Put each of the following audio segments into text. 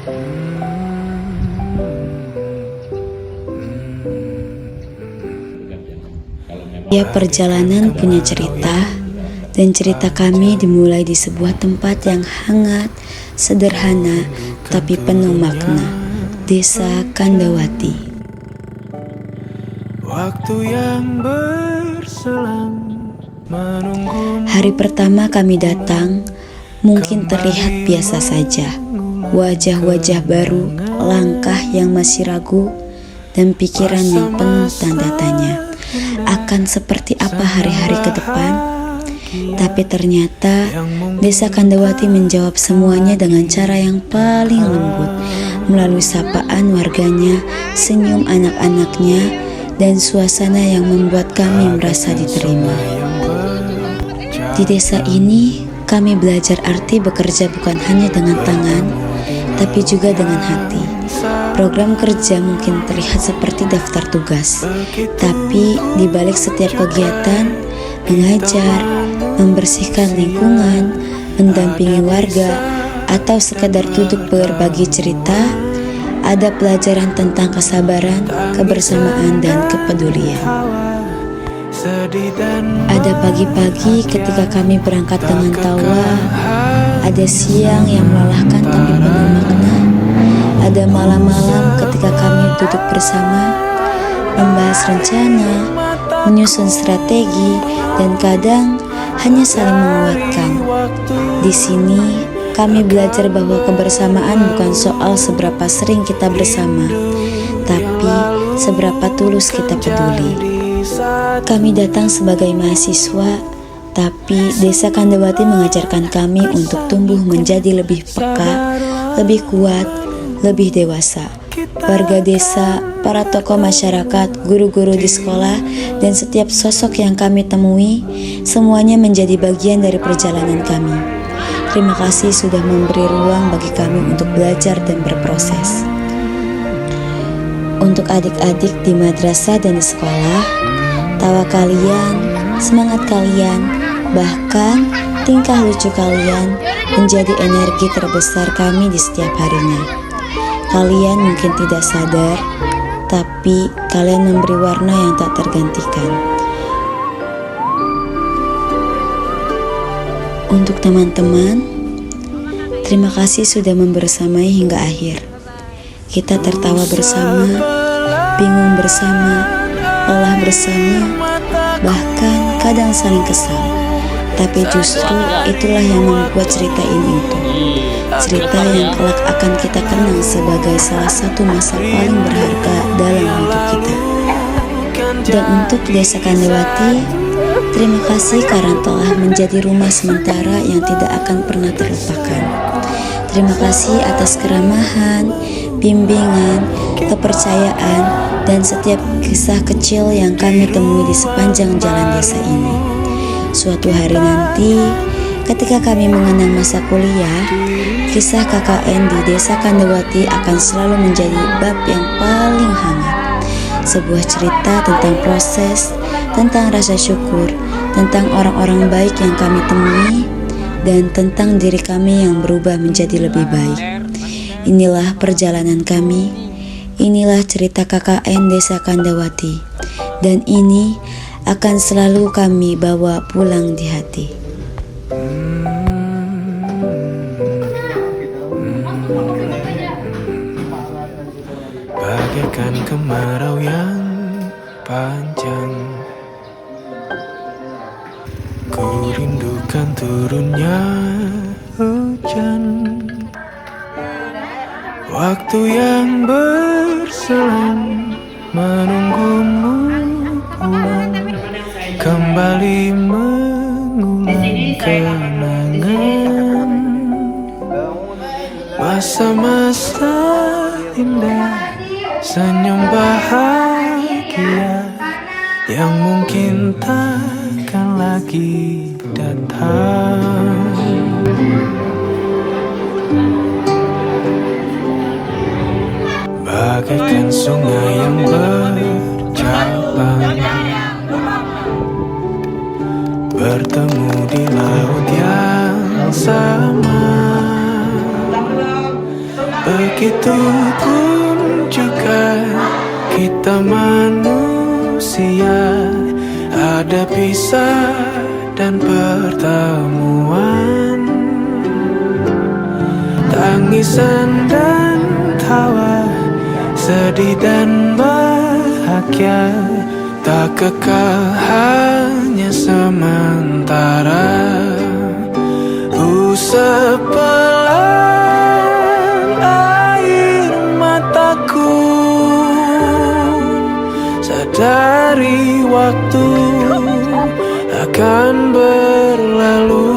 Ya, perjalanan punya cerita, dan cerita kami dimulai di sebuah tempat yang hangat, sederhana, tapi penuh makna. Desa Kandawati. Waktu yang berselang menunggu. Hari pertama kami datang, mungkin terlihat biasa saja. Wajah-wajah baru, langkah yang masih ragu, dan pikiran yang penuh tanda tanya. Akan seperti apa hari-hari ke depan? Tapi ternyata Desa Kandawati menjawab semuanya dengan cara yang paling lembut, melalui sapaan warganya, senyum anak-anaknya, dan suasana yang membuat kami merasa diterima. Di desa ini, kami belajar arti bekerja bukan hanya dengan tangan, tapi juga dengan hati. Program kerja mungkin terlihat seperti daftar tugas, tapi di balik setiap kegiatan, mengajar, membersihkan lingkungan, mendampingi warga, atau sekedar duduk berbagi cerita, ada pelajaran tentang kesabaran, kebersamaan, dan kepedulian. Ada pagi-pagi ketika kami berangkat dengan tawa, ada siang yang melelahkan tapi penuh makna, ada malam-malam ketika kami duduk bersama, membahas rencana, menyusun strategi, dan kadang hanya saling menguatkan. Di sini, kami belajar bahwa kebersamaan bukan soal seberapa sering kita bersama, tapi seberapa tulus kita peduli. Kami datang sebagai mahasiswa, tapi Desa Kandawati mengajarkan kami untuk tumbuh menjadi lebih peka, lebih kuat, lebih dewasa. Warga desa, para tokoh masyarakat, guru-guru di sekolah, dan setiap sosok yang kami temui, semuanya menjadi bagian dari perjalanan kami. Terima kasih sudah memberi ruang bagi kami untuk belajar dan berproses. Untuk adik-adik di madrasah dan di sekolah, tawa kalian, semangat kalian, bahkan tingkah lucu kalian menjadi energi terbesar kami di setiap harinya. Kalian mungkin tidak sadar, tapi kalian memberi warna yang tak tergantikan. Untuk teman-teman, terima kasih sudah membersamai hingga akhir. Kita tertawa bersama, bingung bersama, lelah bersama, bahkan kadang saling kesal. Tapi justru itulah yang membuat cerita ini utuh. Cerita yang kelak akan kita kenang sebagai salah satu masa paling berharga dalam hidup kita. Dan untuk Desa Kandawati, terima kasih karena telah menjadi rumah sementara yang tidak akan pernah terlupakan. Terima kasih atas keramahan, bimbingan, kepercayaan, dan setiap kisah kecil yang kami temui di sepanjang jalan desa ini. Suatu hari nanti, ketika kami mengenang masa kuliah, kisah KKN di Desa Kandawati akan selalu menjadi bab yang paling hangat. Sebuah cerita tentang proses, tentang rasa syukur, tentang orang-orang baik yang kami temui, dan tentang diri kami yang berubah menjadi lebih baik. Inilah perjalanan kami, inilah cerita KKN Desa Kandawati, dan ini akan selalu kami bawa pulang di hati. Bagaikan kemarau yang panjang, ku rindukan turunnya hujan. Waktu yang berselang menunggumu pulang, kembali mengulang kenangan masa-masa indah, senyum bahagia yang mungkin takkan lagi datang. Bagaikan sungai yang bercabang, bertemu di laut yang sama, Begitupun juga kita manusia, ada pisah dan pertemuan, tangisan dan tawa, sedih dan bahagia, tak kekal hanya sementara. Usap pelan air mataku, sadari waktu akan berlalu.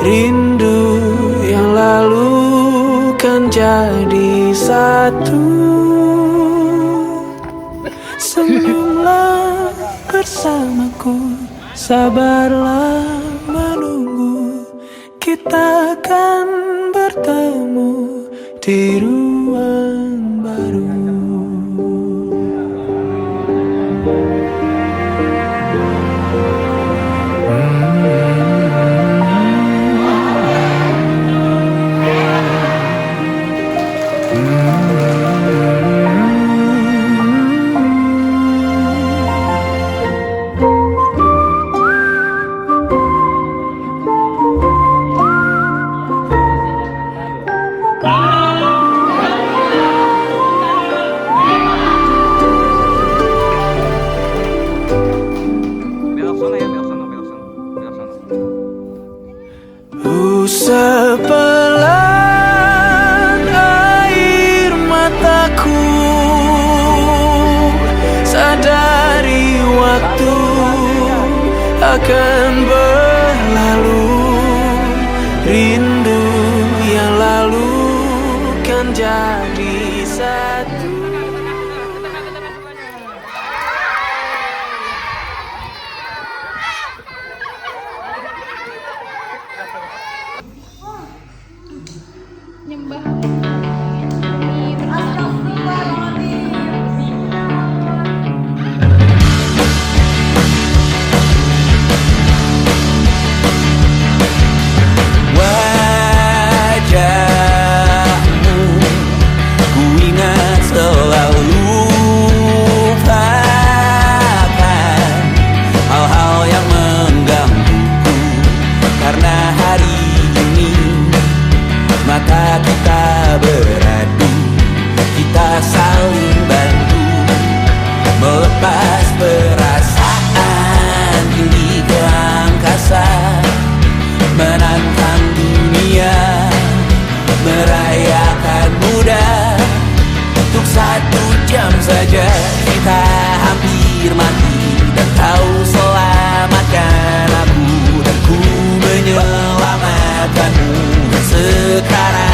Rindu yang lalu kan jadi satu. Senyumlah bersamaku, sabarlah menunggu, kita akan bertemu di ruang baru. Usap pelan air mataku, sadari waktu akan berlalu. Rindu yang lalu kan jadi satu. Nyembah wajahmu ku ingat selalu, lupakan hal-hal yang menggangguku, karena hari ini mata kita beradu, kita saling bantu melepas perasaan tinggi ke angkasa, menantang dunia, merayakan muda. Untuk 1 jam saja kita hampir mati, dan kau selamatkan aku, dan ku menyelamatkanmu sekarang.